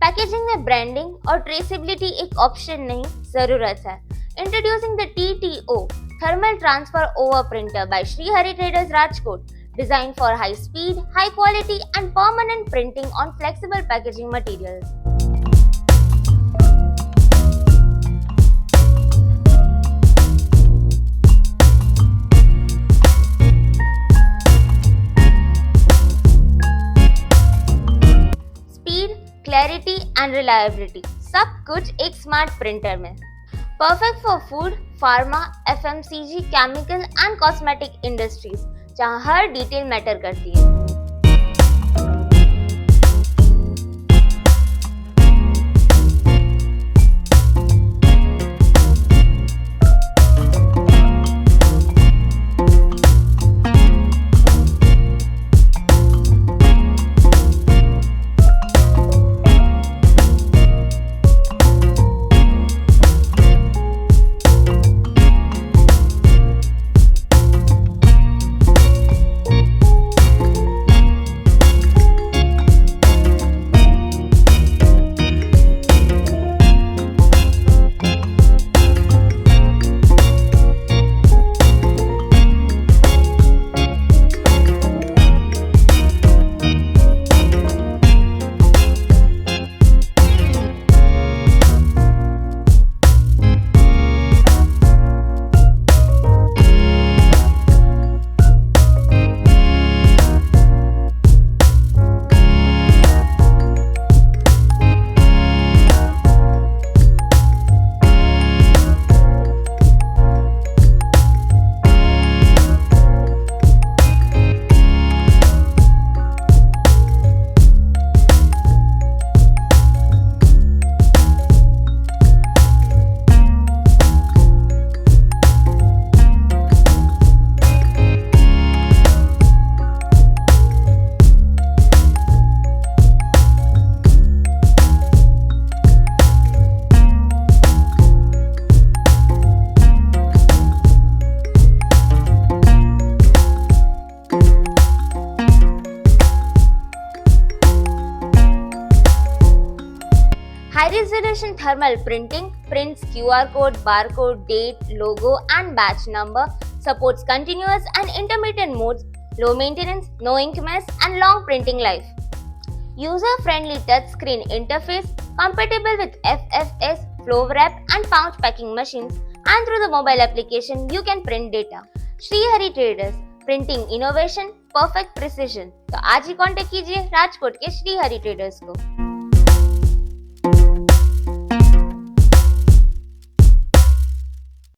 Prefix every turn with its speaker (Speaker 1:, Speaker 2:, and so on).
Speaker 1: Packaging में branding और traceability एक ऑप्शन नहीं, जरूरत है। Introducing the TTO Thermal Transfer Overprinter by Shree Traders Rajkot, designed for high speed, high quality and permanent printing on flexible packaging materials. Clarity and reliability, सब कुछ एक smart printer में। Perfect for food, pharma, FMCG, chemical and cosmetic industries, जहां हर detail matter करती है। High-resolution thermal printing prints QR code, barcode, date, logo, and batch number, supports continuous and intermittent modes, low maintenance, no ink mess, and long printing life. User-friendly touchscreen interface, compatible with FFS, flow wrap, and pouch packing machines, and through the mobile application, you can print data. Shree Traders, printing innovation, perfect precision. तो आज ही contact कीजिए राजकोट के Shri traders को।